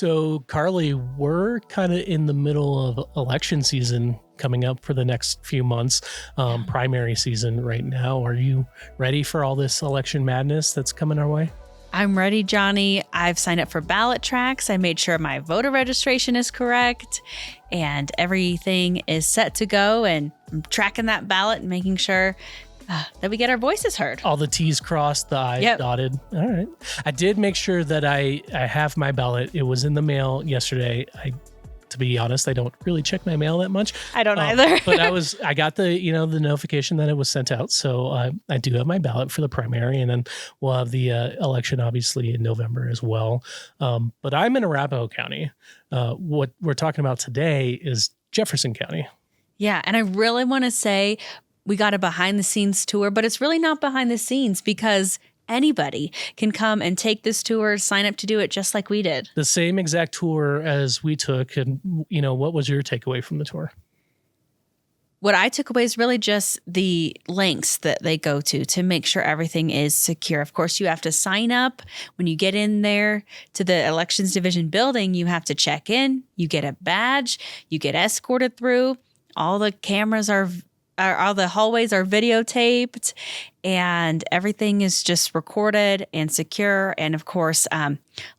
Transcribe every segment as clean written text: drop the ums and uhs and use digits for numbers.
So, Carly, we're kind of in the middle of election season coming up for the next few months, primary season right now. Are you ready for all this election madness that's coming our way? I'm ready, Johnny. I've signed up for ballot tracks. I made sure my voter registration is correct and everything is set to go. And I'm tracking that ballot and making sure that we get our voices heard. All the T's crossed, the I's dotted. All right. I did make sure that I have my ballot. It was in the mail yesterday. To be honest, I don't really check my mail that much. I don't either. But I got the notification that it was sent out. So I do have my ballot for the primary, and then we'll have the election obviously in November as well. But I'm in Arapahoe County. What we're talking about today is Jefferson County. Yeah. And I really want to say we got a behind the scenes tour, but it's really not behind the scenes because anybody can come and take this tour, sign up to do it just like we did. The same exact tour as we took. And, what was your takeaway from the tour? What I took away is really just the links that they go to make sure everything is secure. Of course, you have to sign up. When you get in there to the elections division building, you have to check in. You get a badge. You get escorted through. All the cameras all the hallways are videotaped and everything is just recorded and secure. And of course,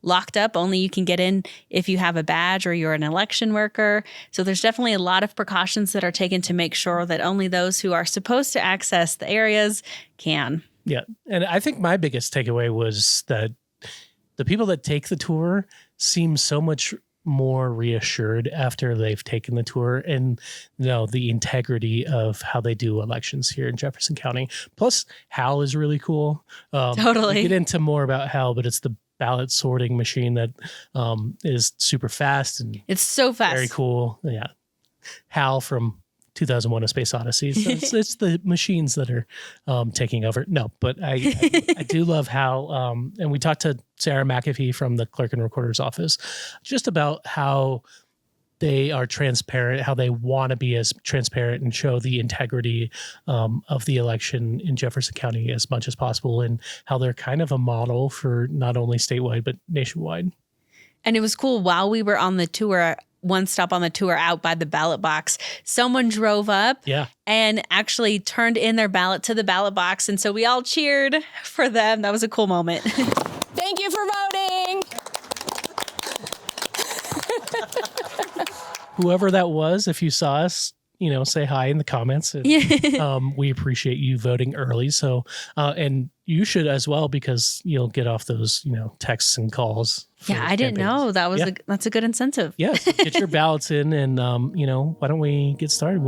locked up. Only you can get in if you have a badge or you're an election worker. So there's definitely a lot of precautions that are taken to make sure that only those who are supposed to access the areas can. Yeah. And I think my biggest takeaway was that the people that take the tour seem so much more reassured after they've taken the tour and the integrity of how they do elections here in Jefferson County. Plus, Hal is really cool. Totally. We'll get into more about Hal, but it's the ballot sorting machine that is super fast and it's so fast. Very cool. Yeah. Hal from 2001: A Space Odyssey. So it's the machines that are taking over. No, but I do love how, and we talked to Sarah McAfee from the clerk and recorder's office just about how they are transparent, how they want to be as transparent and show the integrity of the election in Jefferson County as much as possible, and how they're kind of a model for not only statewide, but nationwide. And it was cool while we were on the tour, one stop on the tour out by the ballot box, someone drove up and actually turned in their ballot to the ballot box. And so we all cheered for them. That was a cool moment. Thank you for voting. Whoever that was, if you saw us, say hi in the comments. And, we appreciate you voting early. So, and you should as well, because you'll get off those, texts and calls. Yeah, I didn't know that was that's a good incentive. Yeah, so get your ballots in, and why don't we get started?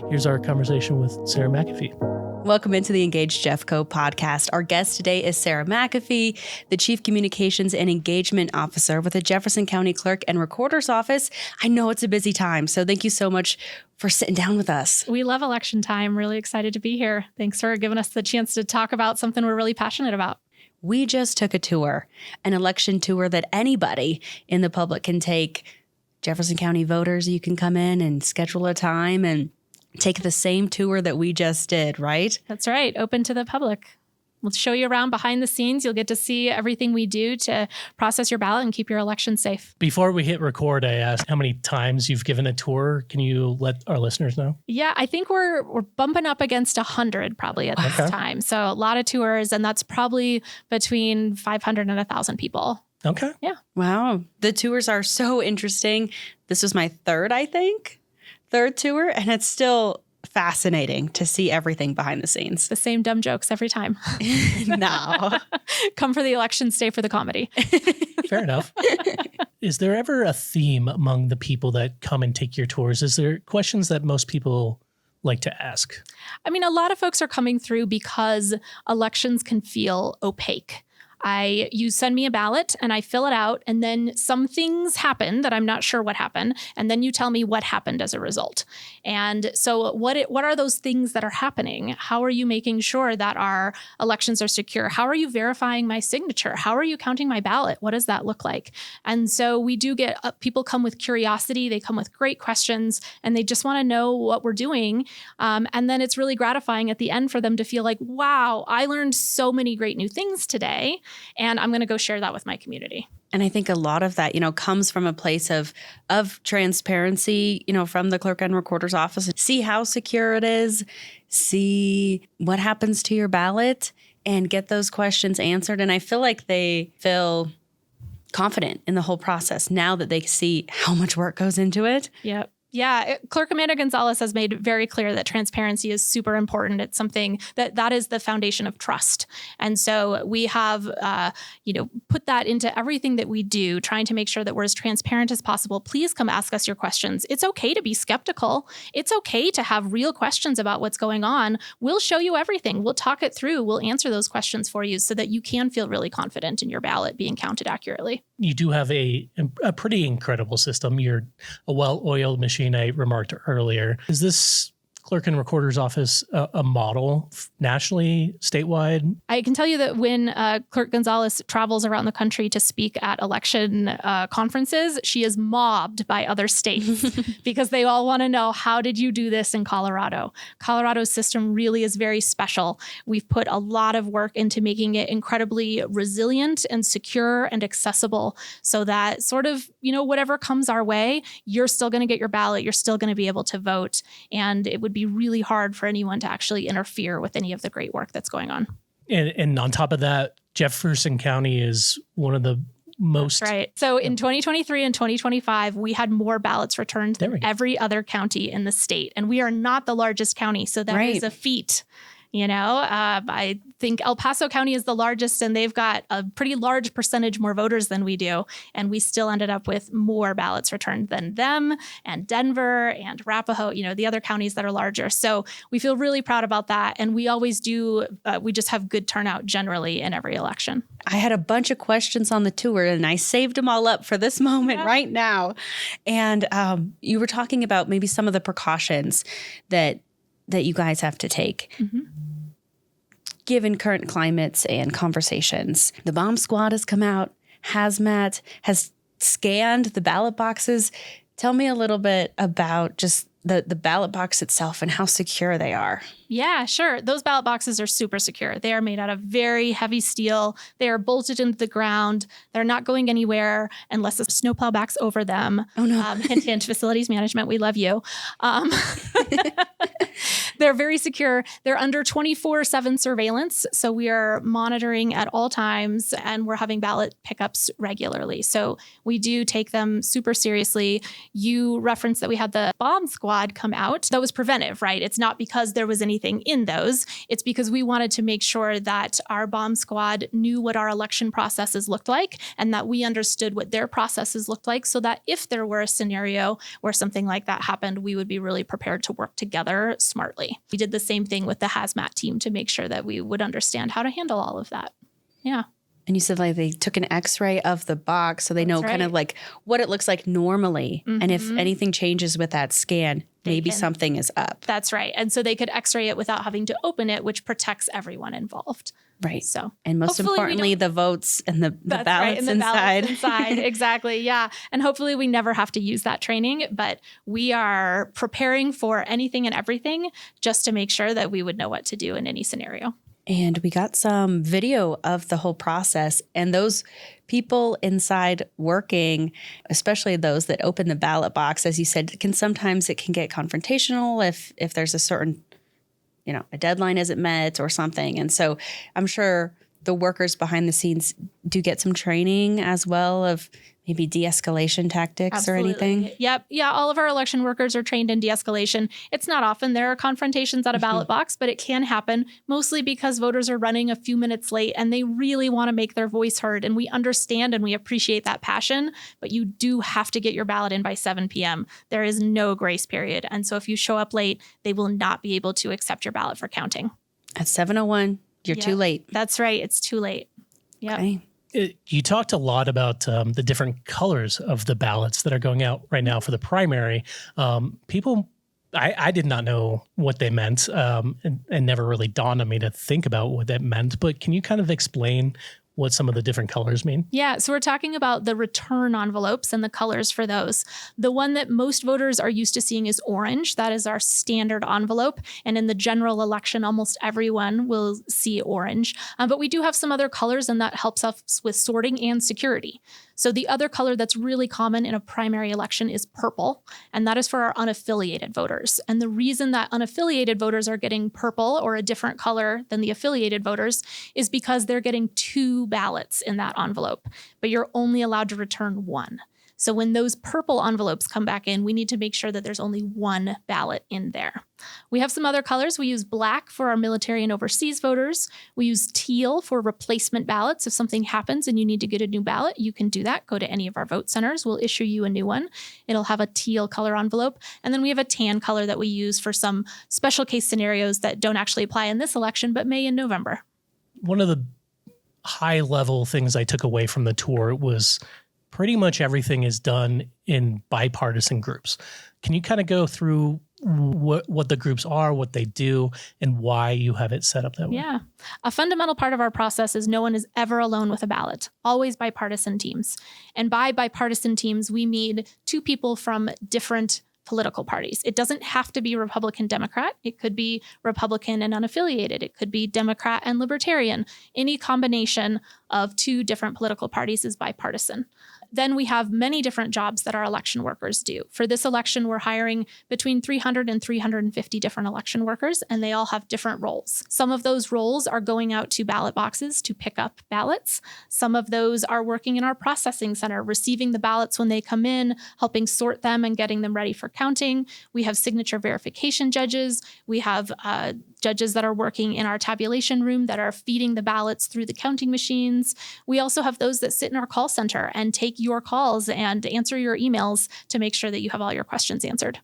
Here's our conversation with Sarah McAfee. Welcome into the Engage Jeffco podcast. Our guest today is Sarah McAfee, the Chief Communications and Engagement Officer with the Jefferson County Clerk and Recorder's Office. I know it's a busy time, so thank you so much for sitting down with us. We love election time. Really excited to be here. Thanks for giving us the chance to talk about something we're really passionate about. We just took a tour, an election tour that anybody in the public can take. Jefferson County voters, you can come in and schedule a time and take the same tour that we just did, right? That's right. Open to the public. We'll show you around behind the scenes. You'll get to see everything we do to process your ballot and keep your election safe. Before we hit record, I asked how many times you've given a tour. Can you let our listeners know? Yeah, I think we're bumping up against 100 probably at this time. So a lot of tours, and that's probably between 500 and 1,000 people. Okay. Yeah. Wow. The tours are so interesting. This was my third tour, and it's still fascinating to see everything behind the scenes. The same dumb jokes every time. No. Come for the election, stay for the comedy. Fair enough. Is there ever a theme among the people that come and take your tours? Is there questions that most people like to ask? I mean, a lot of folks are coming through because elections can feel opaque. You send me a ballot and I fill it out, and then some things happen that I'm not sure what happened. And then you tell me what happened as a result. And so what are those things that are happening? How are you making sure that our elections are secure? How are you verifying my signature? How are you counting my ballot? What does that look like? And so we do get people come with curiosity. They come with great questions, and they just want to know what we're doing. And then it's really gratifying at the end for them to feel like, wow, I learned so many great new things today. And I'm going to go share that with my community. And I think a lot of that, comes from a place of transparency, from the clerk and recorder's office. See how secure it is, see what happens to your ballot, and get those questions answered. And I feel like they feel confident in the whole process now that they see how much work goes into it. Yep. Yeah, Clerk Amanda Gonzalez has made very clear that transparency is super important. It's something that is the foundation of trust. And so we have, put that into everything that we do, trying to make sure that we're as transparent as possible. Please come ask us your questions. It's okay to be skeptical. It's okay to have real questions about what's going on. We'll show you everything. We'll talk it through. We'll answer those questions for you so that you can feel really confident in your ballot being counted accurately. You do have a pretty incredible system. You're a well-oiled machine, I remarked earlier. Is this clerk and recorder's office a model nationally, statewide? I can tell you that when Clerk Gonzalez travels around the country to speak at election conferences, she is mobbed by other states because they all want to know, how did you do this in Colorado? Colorado's system really is very special. We've put a lot of work into making it incredibly resilient and secure and accessible so that sort of, whatever comes our way, you're still going to get your ballot. You're still going to be able to vote. And it would be really hard for anyone to actually interfere with any of the great work that's going on. And on top of that, Jefferson County is one of the most. That's right. So in 2023 and 2025, we had more ballots returned than every other county in the state. And we are not the largest county. So that is a feat. I think El Paso County is the largest, and they've got a pretty large percentage more voters than we do. And we still ended up with more ballots returned than them, and Denver and Arapahoe, the other counties that are larger. So we feel really proud about that. And we always do. We just have good turnout generally in every election. I had a bunch of questions on the tour, and I saved them all up for this moment right now. And you were talking about maybe some of the precautions that you guys have to take. Mm-hmm. Given current climates and conversations, the bomb squad has come out, hazmat has scanned the ballot boxes. Tell me a little bit about just the ballot box itself and how secure they are. Yeah, sure. Those ballot boxes are super secure. They are made out of very heavy steel. They are bolted into the ground. They're not going anywhere unless a snowplow backs over them. Oh, no. Hint, hint, facilities management, we love you. They're very secure. They're under 24/7 surveillance. So we are monitoring at all times, and we're having ballot pickups regularly. So we do take them super seriously. You referenced that we had the bomb squad come out. That was preventive, right? It's not because there was anything in those. It's because we wanted to make sure that our bomb squad knew what our election processes looked like, and that we understood what their processes looked like, so that if there were a scenario where something like that happened, we would be really prepared to work together smartly. We did the same thing with the hazmat team to make sure that we would understand how to handle all of that. Yeah. And you said they took an x-ray of the box so they know kind of like what it looks like normally. Mm-hmm. And if anything changes with that scan, maybe something is up. That's right. And so they could x-ray it without having to open it, which protects everyone involved. Right. So, and most importantly, the votes and the ballots right, and the inside. Ballots inside. Exactly. Yeah. And hopefully we never have to use that training, but we are preparing for anything and everything just to make sure that we would know what to do in any scenario. And we got some video of the whole process, and those people inside working, especially those that open the ballot box, as you said, it can get confrontational if there's a certain, a deadline isn't met or something. And so I'm sure the workers behind the scenes do get some training as well of maybe de-escalation tactics. Absolutely. Or anything. Yep. Yeah. All of our election workers are trained in de-escalation. It's not often there are confrontations at a ballot box, but it can happen mostly because voters are running a few minutes late and they really want to make their voice heard. And we understand and we appreciate that passion, but you do have to get your ballot in by 7 p.m. There is no grace period. And so if you show up late, they will not be able to accept your ballot for counting. At 7:01, you're too late. That's right. It's too late. Yeah. Okay. You talked a lot about the different colors of the ballots that are going out right now for the primary. I did not know what they meant and never really dawned on me to think about what that meant. But can you kind of explain what some of the different colors mean? Yeah, so we're talking about the return envelopes and the colors for those. The one that most voters are used to seeing is orange. That is our standard envelope. And in the general election, almost everyone will see orange. But we do have some other colors, and that helps us with sorting and security. So the other color that's really common in a primary election is purple, and that is for our unaffiliated voters. And the reason that unaffiliated voters are getting purple or a different color than the affiliated voters is because they're getting 2 ballots in that envelope, but you're only allowed to return 1. So when those purple envelopes come back in, we need to make sure that there's only 1 ballot in there. We have some other colors. We use black for our military and overseas voters. We use teal for replacement ballots. If something happens and you need to get a new ballot, you can do that. Go to any of our vote centers. We'll issue you a new one. It'll have a teal color envelope. And then we have a tan color that we use for some special case scenarios that don't actually apply in this election, but may in November. One of the high level things I took away from the tour was pretty much everything is done in bipartisan groups. Can you kind of go through what the groups are, what they do, and why you have it set up that way? Yeah. A fundamental part of our process is no one is ever alone with a ballot, always bipartisan teams. And by bipartisan teams, we mean 2 people from different political parties. It doesn't have to be Republican Democrat. It could be Republican and unaffiliated. It could be Democrat and Libertarian. Any combination of 2 different political parties is bipartisan. Then we have many different jobs that our election workers do. For this election, we're hiring between 300 and 350 different election workers, and they all have different roles. Some of those roles are going out to ballot boxes to pick up ballots. Some of those are working in our processing center, receiving the ballots when they come in, helping sort them and getting them ready for counting. We have signature verification judges. We have judges that are working in our tabulation room that are feeding the ballots through the counting machines. We also have those that sit in our call center and take your calls and answer your emails to make sure that you have all your questions answered.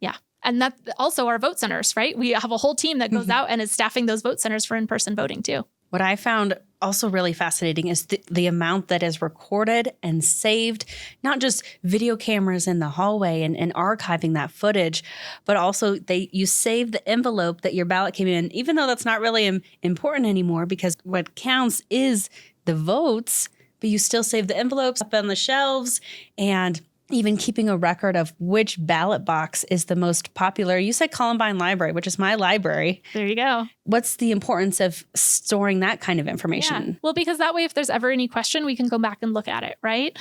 Yeah. And that also our vote centers, right? We have a whole team that goes out and is staffing those vote centers for in-person voting too. What I found also really fascinating is the amount that is recorded and saved, not just video cameras in the hallway and archiving that footage, but also you save the envelope that your ballot came in, even though that's not really important anymore because what counts is the votes, but you still save the envelopes up on the shelves and even keeping a record of which ballot box is the most popular. You said Columbine Library, which is my library. There you go. What's the importance of storing that kind of information? Yeah. Well, because that way, if there's ever any question, we can go back and look at it, right?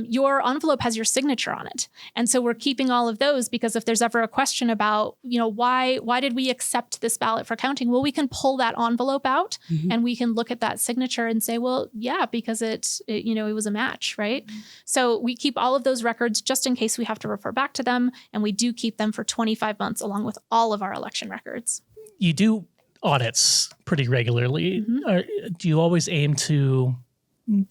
Your envelope has your signature on it. And so we're keeping all of those because if there's ever a question about, why did we accept this ballot for counting? Well, we can pull that envelope out and we can look at that signature and say, well, yeah, because it was a match, right? So we keep all of those records just in case we have to refer back to them. And we do keep them for 25 months along with all of our election records. You do audits pretty regularly. Do you always aim to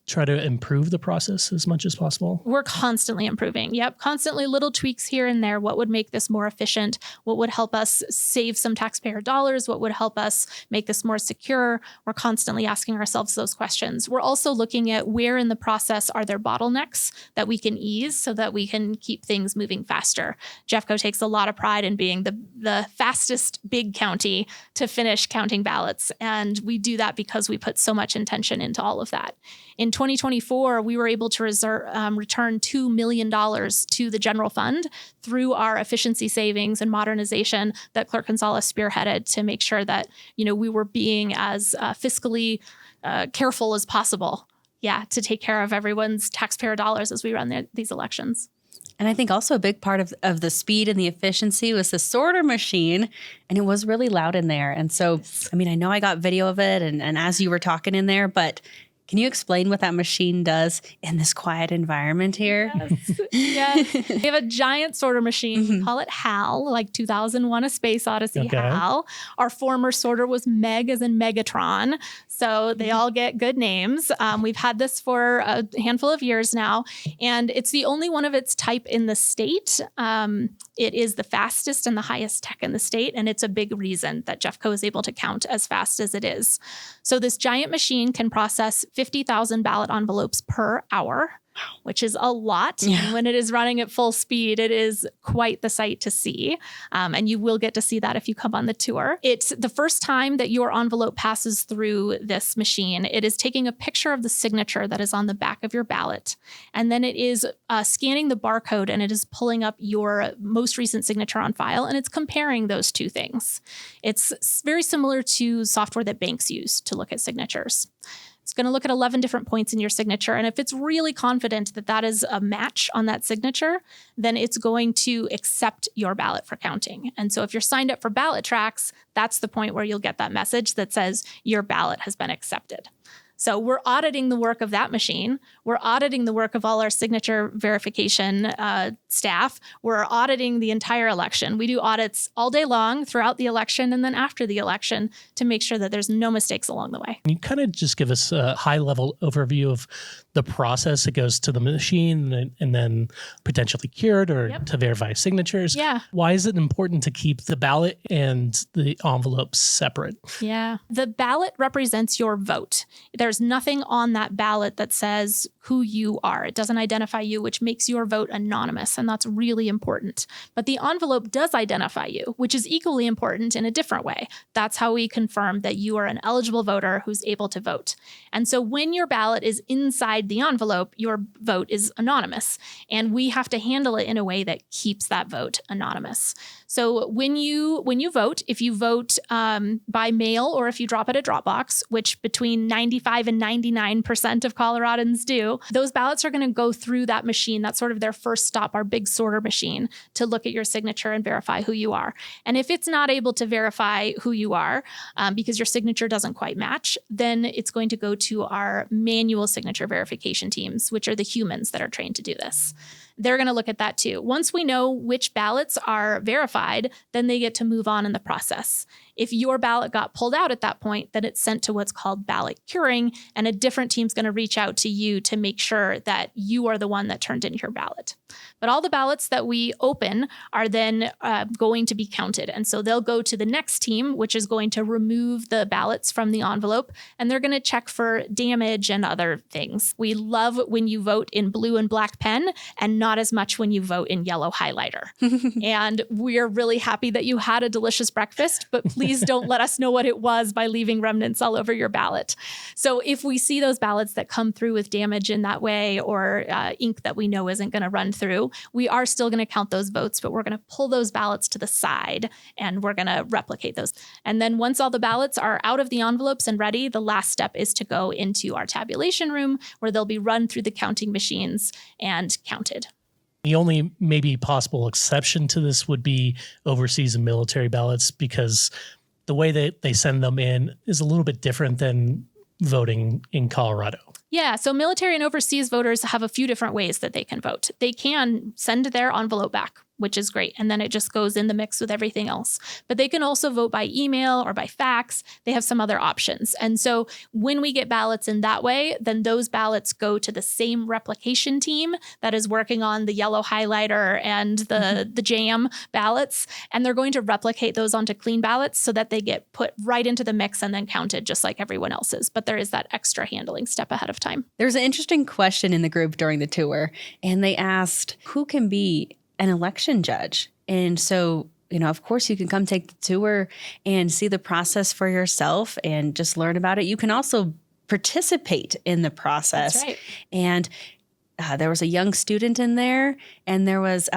try to improve the process as much as possible? We're constantly improving. Yep. Constantly little tweaks here and there. What would make this more efficient? What would help us save some taxpayer dollars? What would help us make this more secure? We're constantly asking ourselves those questions. We're also looking at where in the process are there bottlenecks that we can ease so that we can keep things moving faster. Jeffco takes a lot of pride in being the fastest big county to finish counting ballots. And we do that because we put so much intention into all of that. In 2024, we were able to return $2 million to the general fund through our efficiency savings and modernization that Clerk Gonzalez spearheaded to make sure that, we were being as fiscally careful as possible. Yeah, to take care of everyone's taxpayer dollars as we run these elections. And I think also a big part of the speed and the efficiency was the sorter machine, and it was really loud in there. And so, I know I got video of it and as you were talking in there, but can you explain what that machine does in this quiet environment here? Yes. We have a giant sorter machine. We call it HAL, like 2001: A Space Odyssey. Okay. HAL. Our former sorter was Meg, as in Megatron. So they all get good names. We've had this for a handful of years now, and it's the only one of its type in the state. It is the fastest and the highest tech in the state, and it's a big reason that Jeffco is able to count as fast as it is. So this giant machine can process 50,000 ballot envelopes per hour. which is a lot. Yeah. And when it is running at full speed, it is quite the sight to see. And you will get to see that if you come on the tour. It's the first time that your envelope passes through this machine. It is taking a picture of the signature that is on the back of your ballot. And then it is scanning the barcode and it is pulling up your most recent signature on file. And it's comparing those two things. It's very similar to software that banks use to look at signatures. It's going to look at 11 different points in your signature. And if it's really confident that that is a match on that signature, then it's going to accept your ballot for counting. And so if you're signed up for ballot tracks, that's the point where you'll get that message that says your ballot has been accepted. So we're auditing the work of that machine. We're auditing the work of all our signature verification staff. We're auditing the entire election. We do audits all day long throughout the election and then after the election to make sure that there's no mistakes along the way. Can you kind of just give us a high-level overview of the process that goes to the machine and then potentially cured or to verify signatures? Yeah. Why is it important to keep the ballot and the envelope separate? Yeah. The ballot represents your vote. There's nothing on that ballot that says who you are. It doesn't identify you, which makes your vote anonymous, and that's really important. But the envelope does identify you, which is equally important in a different way. That's how we confirm that you are an eligible voter who's able to vote. And so when your ballot is inside the envelope, your vote is anonymous, and we have to handle it in a way that keeps that vote anonymous. So when you vote, if you vote by mail or if you drop it at Dropbox, which between 95 and 99% of Coloradans do, those ballots are going to go through that machine. That's sort of their first stop, our big sorter machine, to look at your signature and verify who you are. And if it's not able to verify who you are because your signature doesn't quite match, then it's going to go to our manual signature verification teams, which are the humans that are trained to do this. They're going to look at that too. Once we know which ballots are verified, then they get to move on in the process. If your ballot got pulled out at that point, then it's sent to what's called ballot curing, and a different team's going to reach out to you to make sure that you are the one that turned in your ballot. But all the ballots that we open are then going to be counted. And so they'll go to the next team, which is going to remove the ballots from the envelope, and they're going to check for damage and other things. We love when you vote in blue and black pen, and not as much when you vote in yellow highlighter. And we're really happy that you had a delicious breakfast, but please don't let us know what it was by leaving remnants all over your ballot. So if we see those ballots that come through with damage in that way, or ink that we know isn't going to run through, we are still going to count those votes, but we're going to pull those ballots to the side and we're going to replicate those. And then once all the ballots are out of the envelopes and ready, the last step is to go into our tabulation room where they'll be run through the counting machines and counted. The only maybe possible exception to this would be overseas and military ballots, because the way that they send them in is a little bit different than voting in Colorado. Yeah, so military and overseas voters have a few different ways that they can vote. They can send their envelope back, which is great. And then it just goes in the mix with everything else. But they can also vote by email or by fax. They have some other options. And so when we get ballots in that way, then those ballots go to the same replication team that is working on the yellow highlighter and the jam ballots. And they're going to replicate those onto clean ballots so that they get put right into the mix and then counted just like everyone else's. But there is that extra handling step ahead of time. There's an interesting question in the group during the tour, and they asked, who can be an election judge? And so, of course, you can come take the tour and see the process for yourself and just learn about it. You can also participate in the process. That's right. And there was a young student in there, and there was...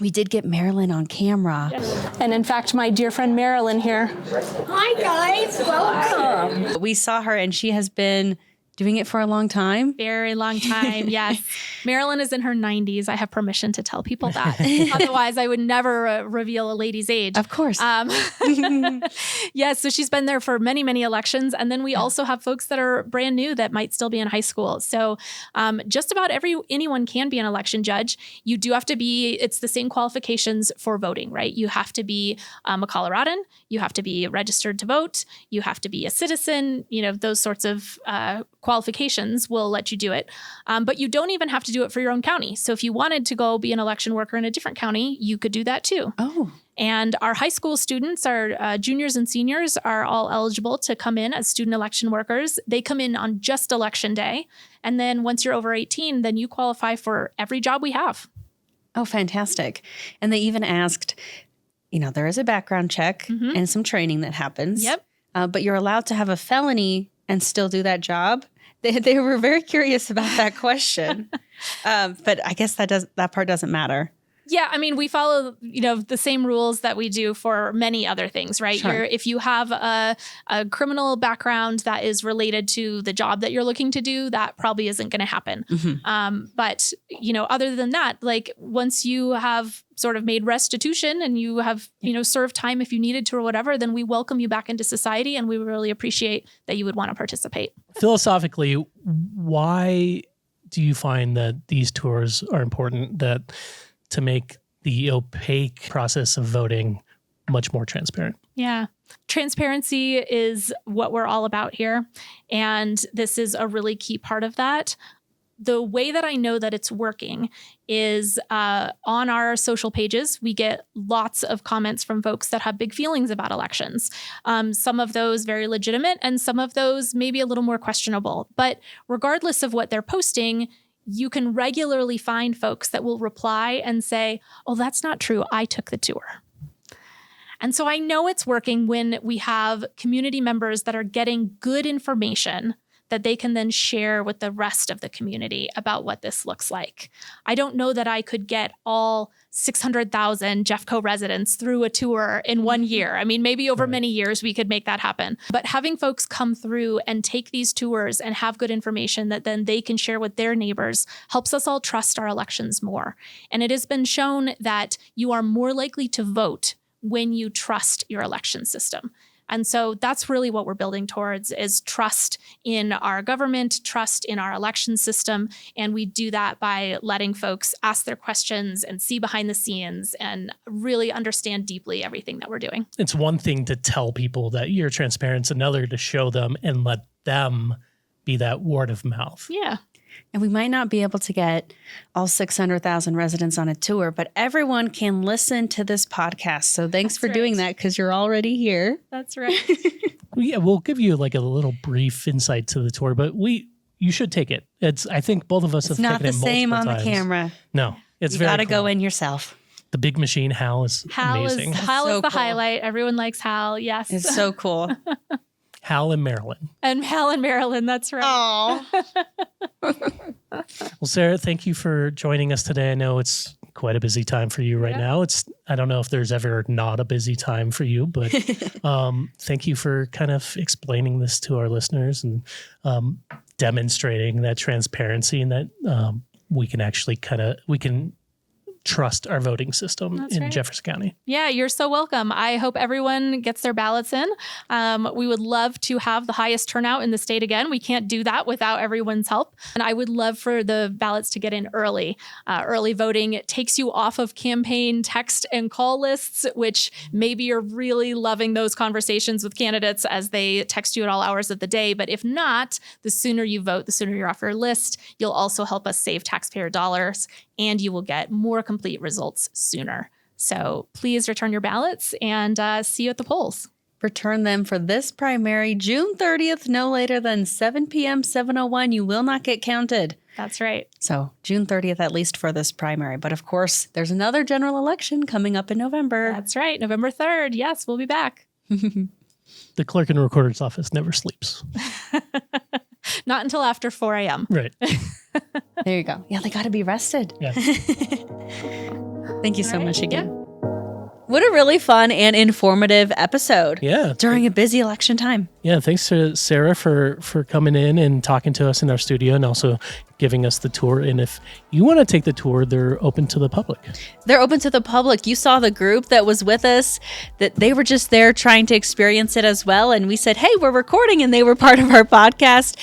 we did get Marilyn on camera. And in fact, my dear friend Marilyn here. Hi, guys. Welcome. We saw her, and she has been doing it for a long time. Very long time, yes. Marilyn is in her 90s. I have permission to tell people that. Otherwise, I would never reveal a lady's age. Of course. Yes, so she's been there for many, many elections. And then we also have folks that are brand new that might still be in high school. So just about anyone can be an election judge. You do have to be, it's the same qualifications for voting, right? You have to be a Coloradan. You have to be registered to vote. You have to be a citizen, those sorts of qualifications will let you do it. But you don't even have to do it for your own county. So if you wanted to go be an election worker in a different county, you could do that too. Oh. And our high school students, our juniors and seniors, are all eligible to come in as student election workers. They come in on just election day. And then once you're over 18, then you qualify for every job we have. Oh, fantastic. And they even asked, there is a background check and some training that happens. Yep. But you're allowed to have a felony and still do that job. They were very curious about that question. But I guess that part doesn't matter. Yeah, I mean, we follow, the same rules that we do for many other things, right? Sure. If you have a criminal background that is related to the job that you're looking to do, that probably isn't going to happen. But, other than that, like once you have sort of made restitution and you have, served time if you needed to or whatever, then we welcome you back into society and we really appreciate that you would want to participate. Philosophically, why do you find that these tours are important to make the opaque process of voting much more transparent? Yeah. Transparency is what we're all about here. And this is a really key part of that. The way that I know that it's working is on our social pages, we get lots of comments from folks that have big feelings about elections. Some of those very legitimate and some of those maybe a little more questionable. But regardless of what they're posting, you can regularly find folks that will reply and say, oh, that's not true. I took the tour. And so I know it's working when we have community members that are getting good information that they can then share with the rest of the community about what this looks like. I don't know that I could get all 600,000 Jeffco residents through a tour in 1 year. I mean, maybe over many years we could make that happen. But having folks come through and take these tours and have good information that then they can share with their neighbors helps us all trust our elections more. And it has been shown that you are more likely to vote when you trust your election system. And so that's really what we're building towards is trust in our government, trust in our election system. And we do that by letting folks ask their questions and see behind the scenes and really understand deeply everything that we're doing. It's one thing to tell people that you're transparent. It's another to show them and let them be that word of mouth. Yeah. And we might not be able to get all 600,000 residents on a tour, but everyone can listen to this podcast. So thanks for doing that because you're already here. That's right. Yeah, we'll give you like a little brief insight to the tour, but you should take it. I think both of us have taken it multiple times. It's not the same on the camera. No, it's you very gotta cool. go in yourself. The big machine, Hal, is amazing. Hal so is the cool. highlight. Everyone likes Hal. Yes. It's so cool. Hal and Marilyn. And Hal and Marilyn. That's right. Oh. Well, Sarah, thank you for joining us today. I know it's quite a busy time for you right now. I don't know if there's ever not a busy time for you, but thank you for kind of explaining this to our listeners and demonstrating that transparency and that we can actually we can trust our voting system in Jefferson County. Yeah, you're so welcome. I hope everyone gets their ballots in. We would love to have the highest turnout in the state again. We can't do that without everyone's help. And I would love for the ballots to get in early. Early voting, it takes you off of campaign text and call lists, which maybe you're really loving those conversations with candidates as they text you at all hours of the day. But if not, the sooner you vote, the sooner you're off your list. You'll also help us save taxpayer dollars, and you will get more complete results sooner. So please return your ballots and see you at the polls. Return them for this primary, June 30th, no later than 7 p.m., 7:01. You will not get counted. That's right. So June 30th, at least for this primary. But of course, there's another general election coming up in November. That's right. November 3rd. Yes, we'll be back. The clerk and recorder's office never sleeps. Not until after 4 a.m. Right. There you go. Yeah, they got to be rested. Yeah. Thank you so much again. Yeah. What a really fun and informative episode. Yeah. During a busy election time. Yeah. Thanks to Sarah for coming in and talking to us in our studio and also giving us the tour. And if you want to take the tour, they're open to the public. They're open to the public. You saw the group that was with us, that they were just there trying to experience it as well. And we said, hey, we're recording, and they were part of our podcast.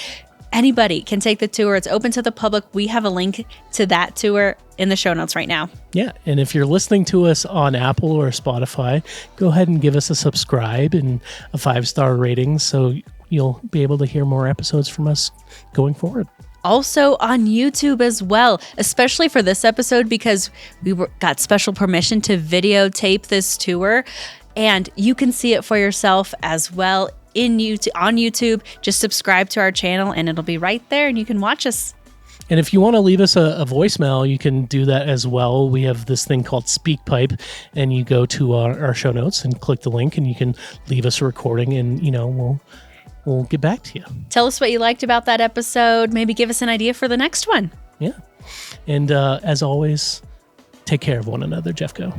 Anybody can take the tour. It's open to the public. We have a link to that tour in the show notes right now. Yeah. And if you're listening to us on Apple or Spotify, go ahead and give us a subscribe and a 5-star rating so you'll be able to hear more episodes from us going forward. Also on YouTube as well, especially for this episode because got special permission to videotape this tour, and you can see it for yourself as well on YouTube. Just subscribe to our channel and it'll be right there and you can watch us. And if you want to leave us a voicemail, you can do that as well. We have this thing called SpeakPipe, and you go to our show notes and click the link, and you can leave us a recording, and we'll get back to you. Tell us what you liked about that episode. Maybe give us an idea for the next one. Yeah. And as always, take care of one another, Jeffco.